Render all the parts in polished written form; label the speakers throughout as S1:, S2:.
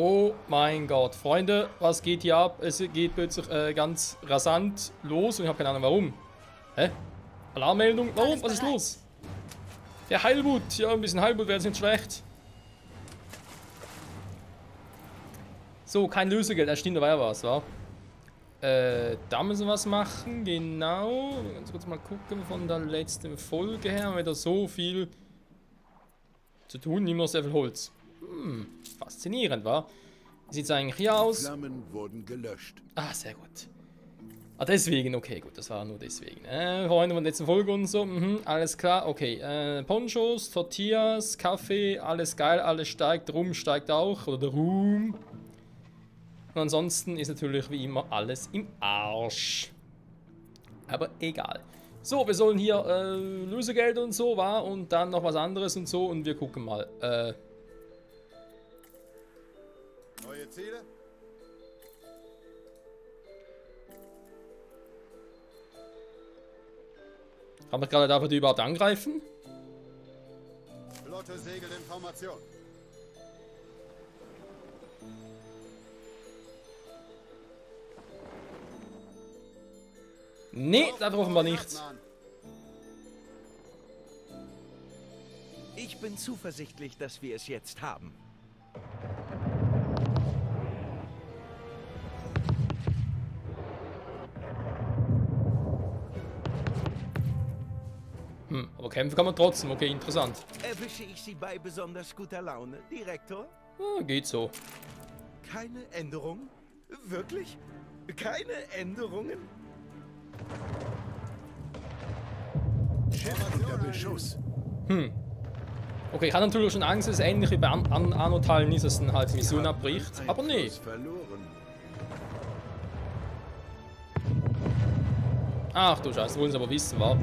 S1: Oh mein Gott, Freunde, was geht hier ab? Es geht plötzlich ganz rasant los und ich habe keine Ahnung warum. Hä? Alarmmeldung? Warum? Was ist los? Der Heilbutt. Ja, ein bisschen Heilbutt wäre jetzt nicht schlecht. So, kein Lösegeld. Stimmt, da war ja was, wa? Da müssen wir was machen. Genau. Ganz kurz mal gucken von der letzten Folge her. Haben wir da so viel zu tun. Nicht mehr sehr viel Holz. Faszinierend, wa? Wie sieht es eigentlich hier aus?
S2: Flammen wurden gelöscht.
S1: Ah, sehr gut. Ah, deswegen, okay, gut, das war nur deswegen. Freunde von der letzten Folge und so, alles klar, okay. Ponchos, Tortillas, Kaffee, alles geil, alles steigt, Rum steigt auch, oder der Ruhm. Und ansonsten ist natürlich wie immer alles im Arsch. Aber egal. So, wir sollen hier Lösegeld und so, war und dann noch was anderes und so und wir gucken mal.
S2: Neue Ziele?
S1: Kann man gerade dafür die überhaupt angreifen?
S2: Flotte Segel in Formation.
S1: Nee, da brauchen wir nichts.
S3: Ich bin zuversichtlich, dass wir es jetzt haben.
S1: Aber kämpfen kann man trotzdem, okay, interessant.
S3: Erwische ich Sie bei besonders guter Laune, Direktor?
S1: Ah, geht so.
S3: Keine Änderung? Wirklich? Keine Änderungen?
S2: Schiff unter Beschuss.
S1: Okay, ich hatte natürlich schon Angst, dass es ähnlich wie bei Anno Teilen ist, dass dann halt die Mission abbricht. Aber nee.
S2: Einfluss verloren.
S1: Ach du Scheiße, wollen sie aber wissen, wa?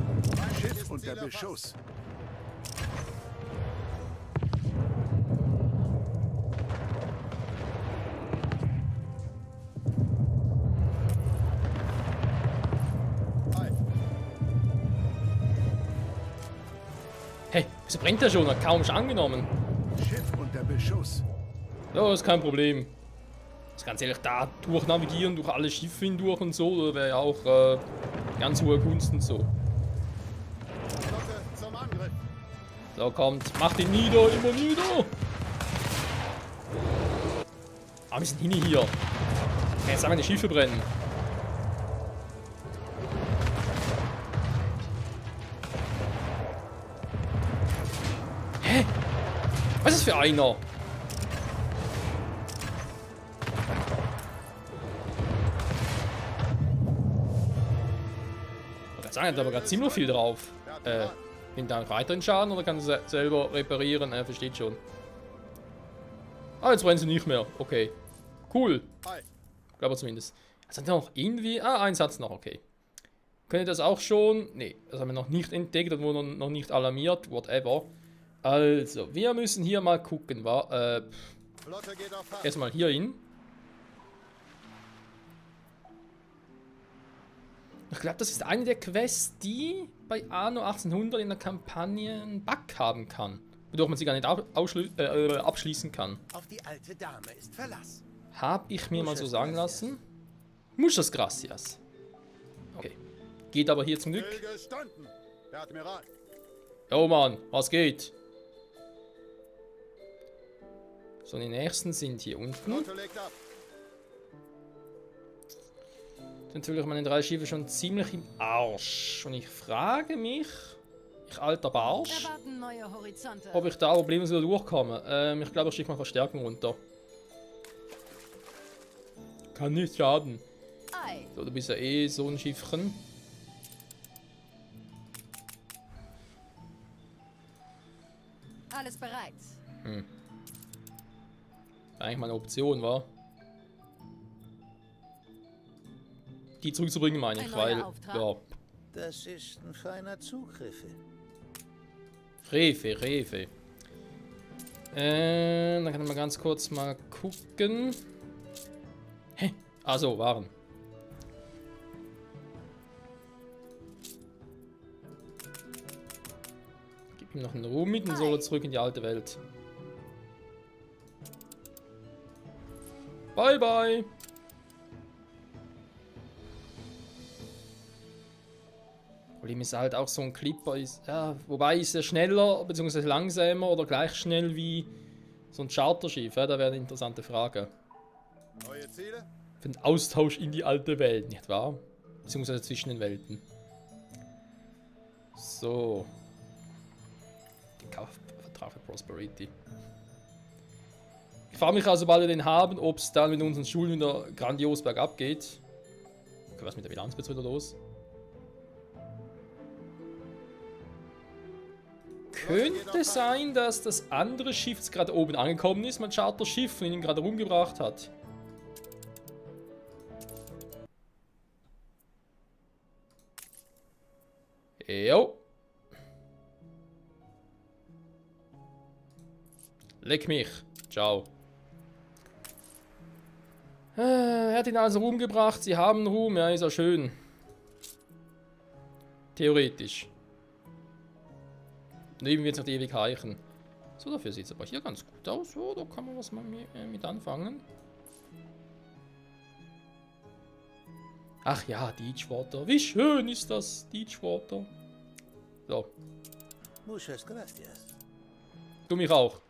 S2: Schiff unter Beschuss.
S1: Hey, wieso brennt der schon? Hat kaum schon angenommen.
S2: Schiff unter Beschuss.
S1: Ja, ist kein Problem. Das ganz ehrlich da durchnavigieren, durch alle Schiffe hindurch und so, wäre ja auch ganz hohe Kunst und so.
S2: Flotte zum Angriff.
S1: So, kommt, macht ihn nieder, immer nieder! Ah, wir sind hier. Jetzt haben wir die Schiffe brennen. Hä? Was ist das für einer? Ich kann sagen, hat aber gerade ziemlich viel drauf. Nimmt er weiteren Schaden oder kann er selber reparieren? Versteht schon. Ah, jetzt brennen sie nicht mehr. Okay. Cool.
S2: Hi.
S1: Glaube zumindest. Also noch irgendwie. Ah, ein Satz noch, okay. Könnt ihr das auch schon? Nee, das haben wir noch nicht entdeckt, das wurde noch nicht alarmiert, whatever. Also, wir müssen hier mal gucken, wa?
S2: Flotte geht auf Fahrt.
S1: Erstmal hier hin. Ich glaube, das ist eine der Quests, die bei Anno 1800 in der Kampagne einen Bug haben kann. Wodurch man sie gar nicht abschließen kann.
S3: Auf die alte Dame ist Verlass.
S1: Hab ich mir mal so sagen lassen. Muchas gracias. Okay. Geht aber hier zum Glück.
S2: Gestanden. Der Admiral.
S1: Oh Mann, was geht? So, die nächsten sind hier unten.
S2: Flotte legt ab.
S1: Sind natürlich meine 3 Schiffe schon ziemlich im Arsch. Und ich frage mich, ich alter Barsch,
S4: Erwarten neue Horizonte.
S1: ob ich da problemlos wieder durchkomme. Ich glaube, ich schicke mal Verstärkung runter. Kann nicht schaden.
S4: Ei.
S1: So, du bist ja eh so ein Schiffchen.
S4: Alles bereit.
S1: Eigentlich mal eine Option, war. Die zurückzubringen, meine ich,
S4: Ein
S1: weil.
S4: neuer Auftrag.
S1: Ja.
S5: Das ist ein feiner Zugriff.
S1: Refe. Dann kann man ganz kurz mal gucken. Hä? Also, Waren. Gib ihm noch einen Ruhm mit und soll er zurück in die alte Welt. Bye, bye. Problem ist halt auch so ein Clipper ist, ja, wobei ist er schneller bzw. langsamer oder gleich schnell wie so ein Charterschiff, ja, da wäre eine interessante Frage.
S2: Neue Ziele?
S1: Für den Austausch in die alte Welt, nicht wahr? Beziehungsweise zwischen den Welten. So. Vertrag für Prosperity. Ich frage mich also, sobald wir den haben, ob es dann mit unseren Schulen wieder grandios bergab geht. Okay, was mit der Bilanz jetzt wieder los? Könnte sein, dass das andere Schiff jetzt gerade oben angekommen ist, mein Charterschiff, und ihn gerade rumgebracht hat. Jo. Leck mich. Ciao. Er hat ihn also rumgebracht. Sie haben Ruhm. Ja, ist ja schön. Theoretisch. Neben wird es noch ewig heichen. So, dafür sieht es aber hier ganz gut aus. So, da kann man was mal mit anfangen. Ach ja, Deepwater. Wie schön ist das, Deepwater. So.
S5: Muchas gracias.
S1: Du mich auch.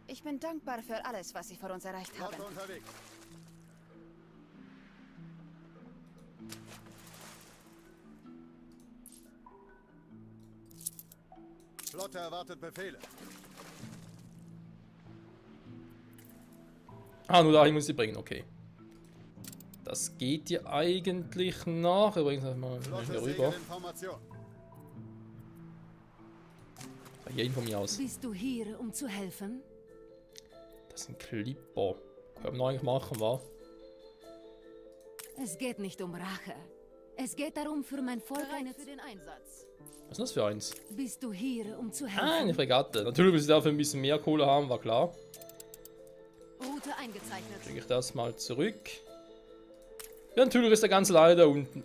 S4: Ich bin dankbar für alles, was Sie für uns erreicht haben.
S2: Flotte unterwegs. Flotte erwartet Befehle.
S1: Ah, nur dahin muss ich sie bringen, okay. Das geht ja eigentlich noch. Übrigens mal hier rüber. Hier hin von mir aus.
S4: Bist du hier, um zu helfen?
S1: Das ist ein Clipper. Können wir noch eigentlich machen, wa?
S4: Es geht nicht um Rache. Es geht darum, für mein Volk für den Einsatz.
S1: Was ist das für eins?
S4: Bist du hier, um zu helfen?
S1: Ah, eine Fregatte. Natürlich will sie dafür ein bisschen mehr Kohle haben, war klar.
S4: Route eingezeichnet.
S1: Bringe ich das mal zurück. Ja, natürlich ist der ganze Lager da unten.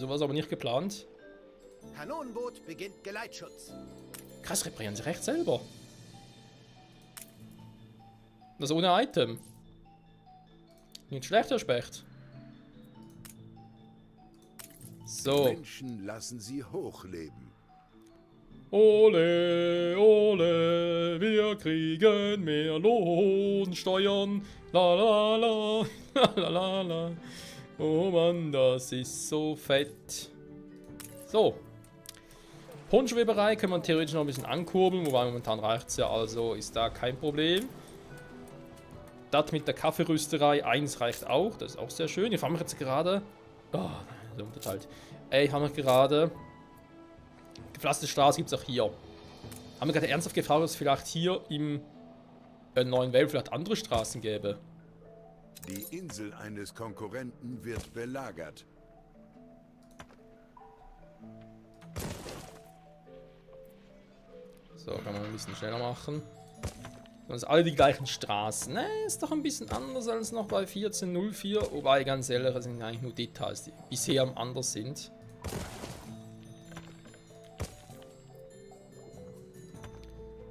S1: Sowas aber nicht geplant.
S3: Kanonenboot beginnt Geleitschutz.
S1: Krass, reparieren sie recht selber. Das ohne Item. Nicht schlecht, Herr Specht. So.
S6: Menschen lassen sie hochleben.
S1: Ole, ole, wir kriegen mehr Lohnsteuern. La la la, la la la. Oh Mann, das ist so fett. So. Ponchoweberei können wir theoretisch noch ein bisschen ankurbeln, wobei momentan reicht es ja, also ist da kein Problem. Das mit der Kaffeerösterei 1 reicht auch, das ist auch sehr schön. Ich frage mich jetzt gerade... Oh, so unterteilt. Ich habe mich gerade... Gepflasterte Straße gibt es auch hier. Haben wir gerade ernsthaft gefragt, ob es vielleicht hier im neuen Welt vielleicht andere Straßen gäbe.
S6: Die Insel eines Konkurrenten wird belagert.
S1: So, kann man ein bisschen schneller machen. Das sind alle die gleichen Straßen. Ne, ist doch ein bisschen anders als noch bei 1404. Wobei, ganz ehrlich, das sind eigentlich nur Details, die bisher anders sind.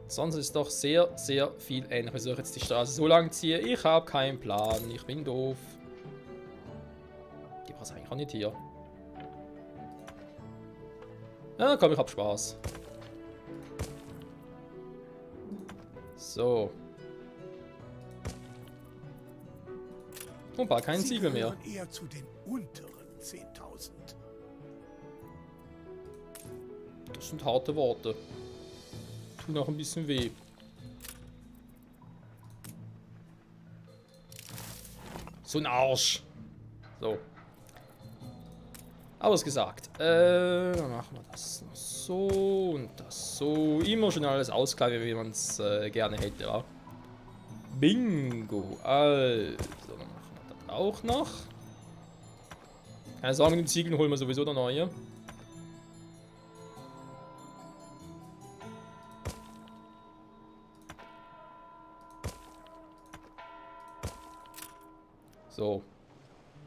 S1: Sonst ist doch sehr, sehr viel ähnlich. Ich jetzt die Straße so lang ziehe. Ich habe keinen Plan. Ich bin doof. Die war es eigentlich auch nicht hier. Ja, komm, ich hab Spaß. So. Und war kein Siegel mehr.
S6: Eher zu den unteren 10.000.
S1: Das sind harte Worte. Tut auch ein bisschen weh. So ein Arsch. So. Aber es gesagt. Dann machen wir das noch so und das so. Immer schon alles ausgleichen, wie man es gerne hätte, ja. Bingo. Also, dann machen wir das auch noch. Keine Sorge, mit den Ziegeln holen wir sowieso der neue. So.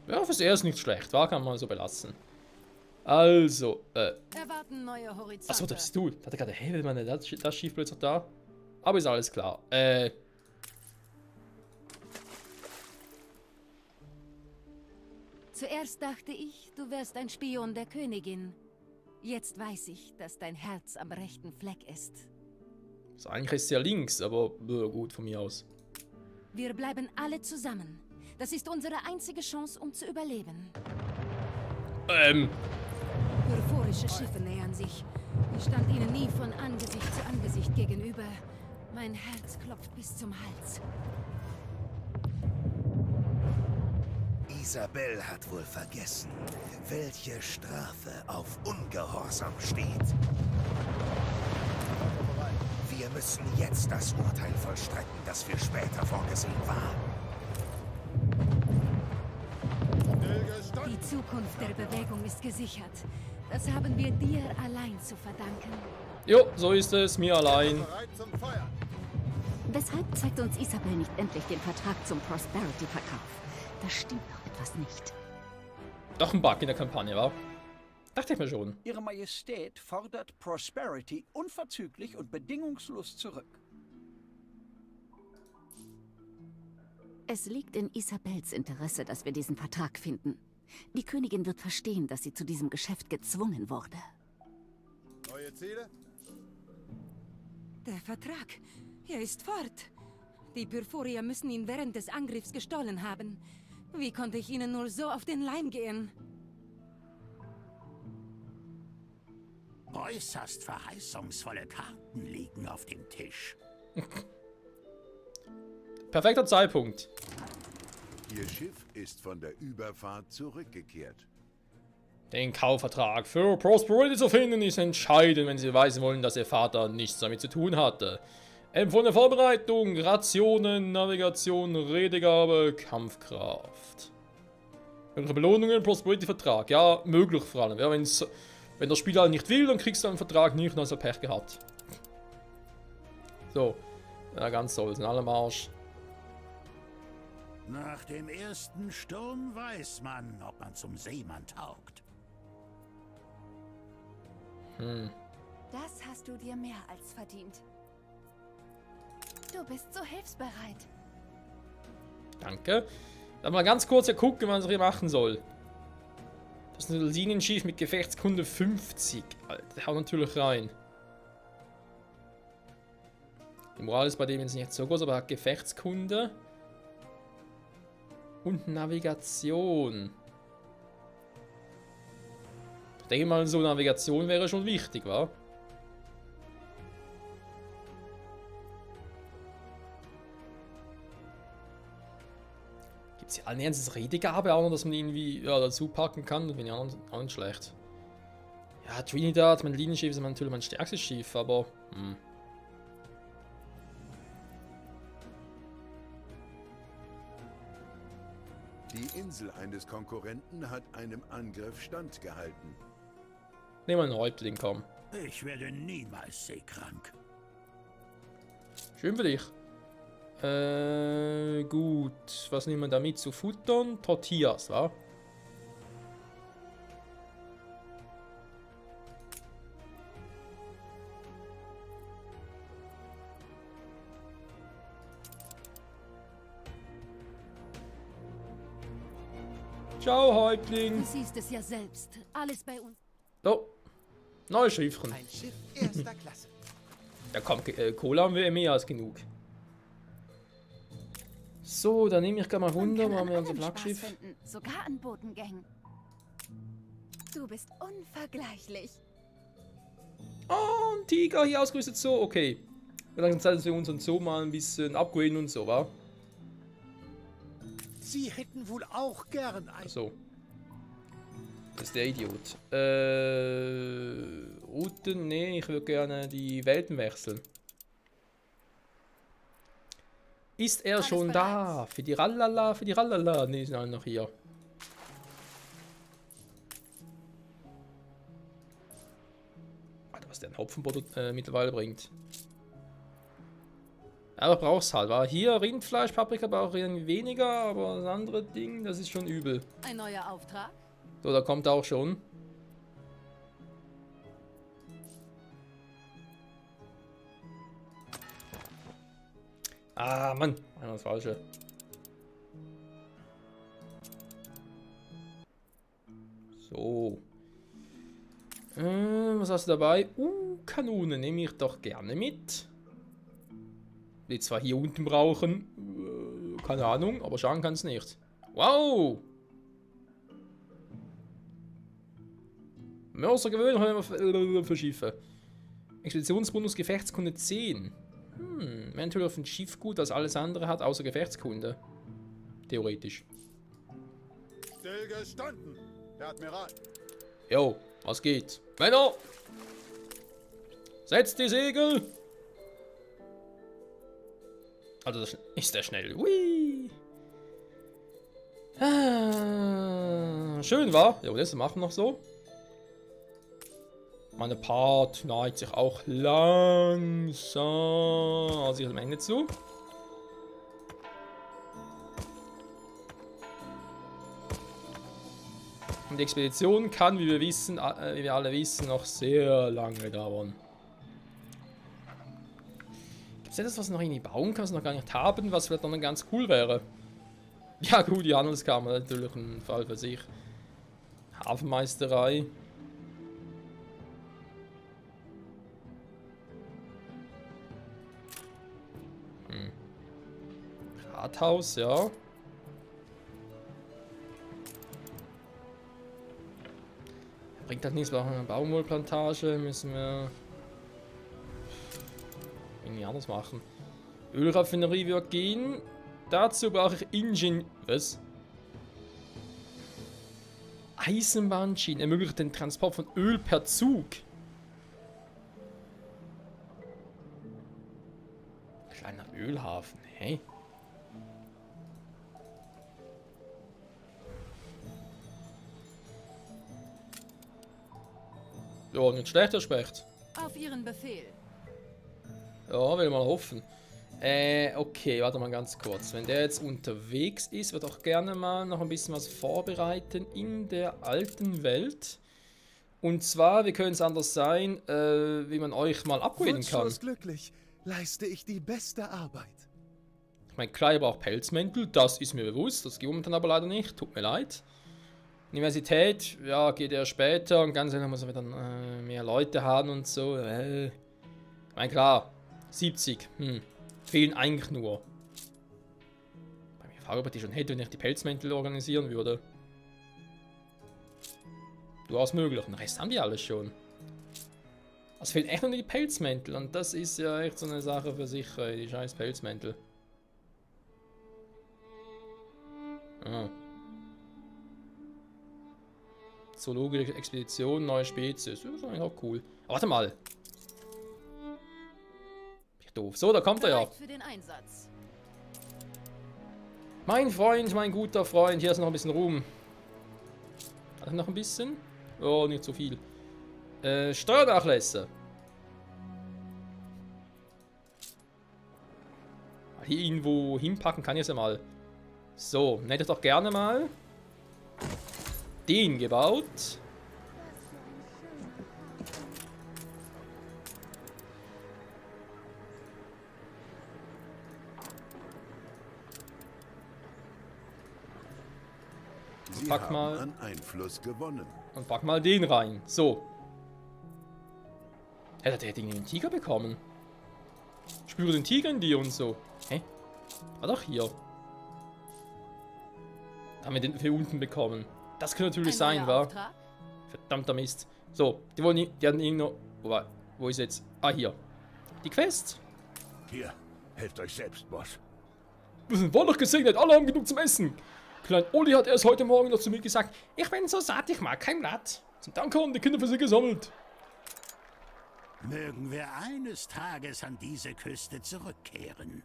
S1: Ja, fürs Erste nicht schlecht, war, kann man so belassen. Also,
S4: Erwarten neue Horizonte.
S1: achso, das bist du. Ich dachte gerade, hey, will man das Schiff plötzlich da? Aber ist alles klar.
S4: Zuerst dachte ich, du wärst ein Spion der Königin. Jetzt weiß ich, dass dein Herz am rechten Fleck ist.
S1: Also eigentlich ist es ja links, aber gut von mir aus.
S4: Wir bleiben alle zusammen. Das ist unsere einzige Chance, um zu überleben. Purphorische Schiffe nähern sich. Ich stand ihnen nie von Angesicht zu Angesicht gegenüber. Mein Herz klopft bis zum Hals.
S5: Isabel hat wohl vergessen, welche Strafe auf Ungehorsam steht. Wir müssen jetzt das Urteil vollstrecken, das für später vorgesehen war.
S4: Die Zukunft der Bewegung ist gesichert. Das haben wir dir allein zu verdanken.
S1: Jo, so ist es, mir allein.
S2: Bereit zum Feuer.
S7: Weshalb zeigt uns Isabel nicht endlich den Vertrag zum Prosperity-Verkauf? Da stimmt doch etwas nicht.
S1: Doch ein Bug in der Kampagne, war? Dachte ich mir schon.
S8: Ihre Majestät fordert Prosperity unverzüglich und bedingungslos zurück.
S7: Es liegt in Isabels Interesse, dass wir diesen Vertrag finden. Die Königin wird verstehen, dass sie zu diesem Geschäft gezwungen wurde.
S2: Neue Ziele?
S4: Der Vertrag. Er ist fort. Die Purphoria müssen ihn während des Angriffs gestohlen haben. Wie konnte ich ihnen nur so auf den Leim gehen?
S5: Äußerst verheißungsvolle Karten liegen auf dem Tisch.
S1: Perfekter Zeitpunkt.
S6: Ihr Schiff ist von der Überfahrt zurückgekehrt.
S1: Den Kaufvertrag für Prosperity zu finden ist entscheidend, wenn Sie beweisen wollen, dass Ihr Vater nichts damit zu tun hatte. Empfohlene Vorbereitung, Rationen, Navigation, Redegabe, Kampfkraft. Mögliche Belohnungen, Prosperity-Vertrag. Ja, möglich vor allem. Ja, wenn der Spieler nicht will, dann kriegst du einen Vertrag nicht, dann hast du Pech gehabt. So. Ja, ganz toll. Sind alle am Arsch.
S5: Nach dem ersten Sturm weiß man, ob man zum Seemann taugt.
S4: Das hast du dir mehr als verdient. Du bist so hilfsbereit.
S1: Danke. Dann mal ganz kurz gucken, was ich hier machen soll. Das ist ein Linienschiff mit Gefechtskunde 50. Alter, der haut natürlich rein. Die Moral ist bei dem jetzt nicht so groß, aber er hat Gefechtskunde. Und Navigation. Ich denke mal, so Navigation wäre schon wichtig, wa? Gibt es hier allen Ernstes Redegabe auch noch, dass man irgendwie dazu packen kann? Das finde ich auch nicht schlecht. Ja, Trinidad, mein Linienschiff ist natürlich mein stärkstes Schiff, aber...
S6: Die Insel eines Konkurrenten hat einem Angriff standgehalten.
S1: Nehmen wir einen Häuptling, komm.
S5: Ich werde niemals seekrank.
S1: Schön für dich. Gut. Was nehmen wir da mit zu futtern? Tortillas, wa? Ciao, Häuptling.
S4: Du siehst es ja selbst. Alles bei uns.
S1: So. Neues Schiffchen.
S5: Ein Schiff erster Klasse.
S1: Ja komm, Cola haben wir mehr als genug. So, dann nehme ich gleich mal runter, machen wir unser Flaggschiff.
S4: Finden, sogar an Botengang. Du bist unvergleichlich.
S1: Oh, ein Tiger hier ausgerüstet, so, okay. Dann Zeit, dass wir unseren Zoo mal ein bisschen upgraden und so, wa?
S5: Sie hätten wohl auch gern ein...
S1: So. Das ist der Idiot. Routen, nee, ich würde gerne die Welten wechseln. Ist er
S4: Alles
S1: schon
S4: bereit.
S1: da? Für die Rallala, nee, sind alle noch hier. Alter, was der ein Hopfenbrot mittlerweile bringt. Aber brauchst halt, war hier Rindfleisch, Paprika brauche ich irgendwie weniger, aber das andere Ding, das ist schon übel.
S4: Ein neuer Auftrag?
S1: So, da kommt er auch schon. Ah, Mann. Das Falsche. So. Was hast du dabei? Kanone nehme ich doch gerne mit. Die zwar hier unten brauchen. Keine Ahnung, aber schauen kann es nicht. Wow! Mörser gewöhnen für Schiffe. Expeditionsbonus Gefechtskunde 10. Eventuell auf ein Schiff gut, das alles andere hat, außer Gefechtskunde. Theoretisch.
S2: Stillgestanden, Herr Admiral.
S1: Jo, was geht? Männer! Setzt die Segel! Also das ist der schnell. Hui! Schön war. Ja, das machen wir noch so. Meine Part neigt sich auch langsam aus ihrem Ende zu. Und die Expedition kann, wie wir alle wissen, noch sehr lange dauern. Gibt es etwas, was noch irgendwie bauen kann, was wir noch gar nicht haben, was vielleicht noch ganz cool wäre? Ja gut, die Handelskammer natürlich ein Fall für sich. Hafenmeisterei. Rathaus, ja. Bringt halt nichts, wir brauchen eine Baumwollplantage, müssen wir irgendwie anders machen. Ölraffinerie wird gehen. Dazu brauche ich Was? Eisenbahnschienen ermöglicht den Transport von Öl per Zug. Kleiner Ölhafen, hey? Ja, nicht schlecht, der Specht.
S4: Auf Ihren Befehl.
S1: Ja, will mal hoffen. Okay, warte mal ganz kurz. Wenn der jetzt unterwegs ist, wird auch gerne mal noch ein bisschen was vorbereiten in der alten Welt. Und zwar, wie könnte es anders sein, wie man euch mal upgraden kann.
S5: glücklich, leiste ich die beste Arbeit.
S1: Ich meine, klar, ihr braucht Pelzmäntel, das ist mir bewusst, das geht momentan aber leider nicht, tut mir leid. Universität, ja, geht eher später und ganz ehrlich muss man dann mehr Leute haben und so. Ich meine, klar, 70, fehlen eigentlich nur. Bei mir frage, ob ich die schon hätte, wenn ich die Pelzmäntel organisieren würde. Durchaus möglich, den Rest haben die alles schon. Es fehlen echt nur die Pelzmäntel und das ist ja echt so eine Sache für sich, die scheiß Pelzmäntel. Ah. Zoologische Expedition, neue Spezies. Das ist eigentlich auch cool. Aber warte mal. Bin ich doof. So, da kommt er ja.
S4: Für den Einsatz.
S1: Mein Freund, mein guter Freund. Hier ist noch ein bisschen Ruhm. Hat er noch ein bisschen? Oh, nicht so viel. Steuernachlässe. Hier irgendwo hinpacken kann ich es ja mal. So, hätte ich doch gerne mal den gebaut.
S6: Sie
S1: Pack
S6: haben
S1: mal.
S6: an Einfluss gewonnen.
S1: Und pack mal den rein. So. Hätte der Ding einen Tiger bekommen? Spüre den Tiger in dir und so. Hä? War doch hier. Haben wir den für unten bekommen. Das könnte natürlich sein, wa? Verdammter Mist. So, die wollen die hatten irgendwo. Wo ist jetzt? Ah, hier. Die Quest.
S5: Hier, helft euch selbst, Boss.
S1: Wir sind wohl noch gesegnet, alle haben genug zum Essen. Klein Oli hat erst heute Morgen noch zu mir gesagt, ich bin so satt, ich mag kein Blatt. Zum Dank haben die Kinder für sie gesammelt.
S9: Mögen wir eines Tages an diese Küste zurückkehren.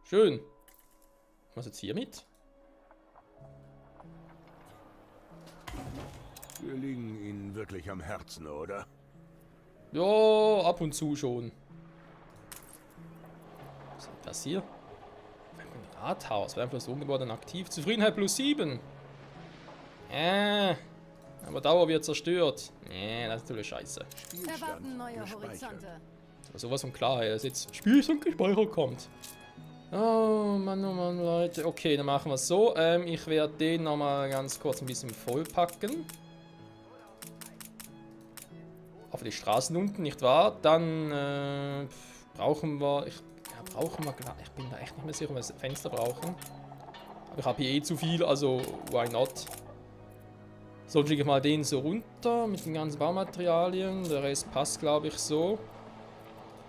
S1: Schön. Was jetzt hier mit?
S5: Wir liegen Ihnen wirklich am Herzen, oder?
S1: Ja, ab und zu schon. Was ist das hier? Ein Rathaus. Wer einfach so umgeworden aktiv. Zufriedenheit +7. Aber Dauer wird zerstört. Nee, das ist natürlich scheiße.
S4: Erwarten neue Horizonte.
S1: Aber sowas von klar, dass jetzt Spielstand gespeichert kommt. Oh Mann, Leute. Okay, dann machen wir es so. Ich werde den nochmal ganz kurz ein bisschen vollpacken. Auf die Straßen unten, nicht wahr? Dann brauchen wir... Ich bin da echt nicht mehr sicher, ob wir Fenster brauchen. Aber ich habe hier eh zu viel, also why not? So, schicke ich mal den so runter mit den ganzen Baumaterialien. Der Rest passt, glaube ich, so.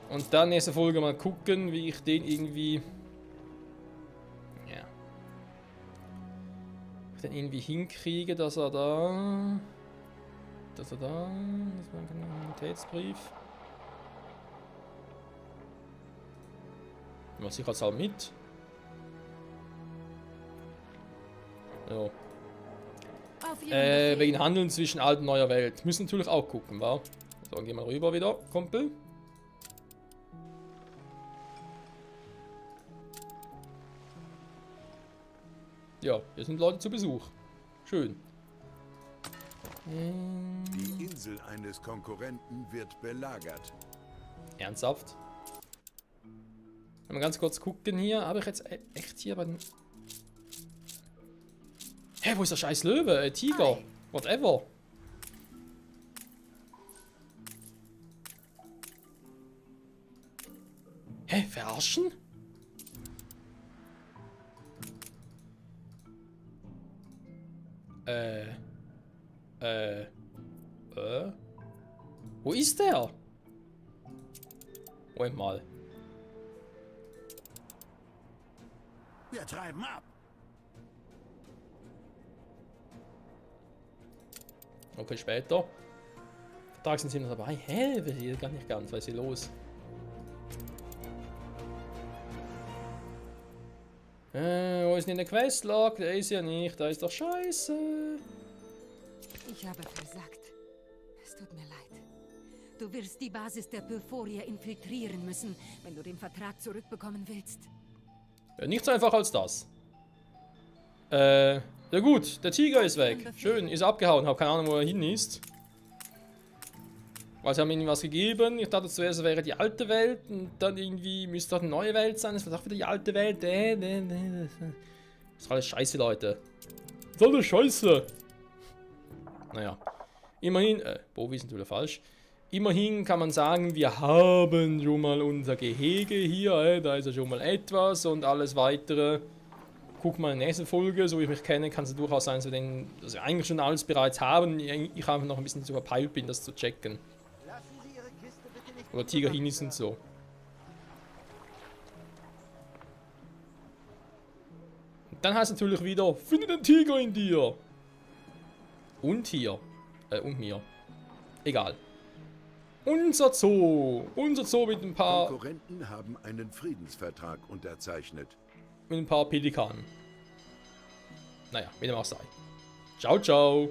S1: Und dann nächste Folge mal gucken, wie ich den irgendwie... Ja. Ich den irgendwie hinkriege, dass er da... Das war ein Qualitätsbrief. Was ich halt mit. Ja.
S4: Auf Ihren Befehl.
S1: Wegen Handeln zwischen alt und neuer Welt. Müssen natürlich auch gucken, wa? So, dann gehen wir rüber wieder, Kumpel. Ja, hier sind Leute zu Besuch. Schön.
S6: Die Insel eines Konkurrenten wird belagert.
S1: Ernsthaft? Mal ganz kurz gucken hier. Habe ich jetzt echt hier bei den... Hä, wo ist der scheiß Löwe? Tiger? Whatever. Hä, verarschen? Wo ist der? Moment mal.
S9: Wir treiben ab.
S1: Okay, später. Vertrag sind sie noch dabei. Hä? Hier gar nicht ganz. Was ist hier los? Wo ist denn der Questlog? Der ist ja nicht. Da ist doch scheiße.
S4: Ich habe versagt. Es tut mir leid. Du wirst die Basis der Beforier infiltrieren müssen, wenn du den Vertrag zurückbekommen willst.
S1: Ja, nichts einfacher als das. Ja gut, der Tiger ist weg. Schön, ist abgehauen. Hab keine Ahnung, wo er hin ist. Weil sie haben ihm was gegeben. Ich dachte zuerst, es wäre die alte Welt. Und dann irgendwie müsste doch eine neue Welt sein. Es wird auch wieder die alte Welt. Das ist alles scheiße, Leute. Das ist alles scheiße. Naja. Immerhin, Bovi ist natürlich falsch. Immerhin kann man sagen, wir haben schon mal unser Gehege hier. Da ist ja schon mal etwas und alles weitere. Guck mal in der nächsten Folge, so wie ich mich kenne, kann es durchaus sein, dass wir eigentlich schon alles bereits haben. Ich einfach noch ein bisschen zu verpeilt bin, das zu checken. Oder Tigerhinis und so. Und dann heißt es natürlich wieder, finde den Tiger in dir. Und hier. Und mir. Egal. Unser Zoo mit ein paar...
S6: Konkurrenten haben einen Friedensvertrag unterzeichnet.
S1: Mit ein paar Pelikanen. Naja, wie dem auch sei. Ciao, ciao.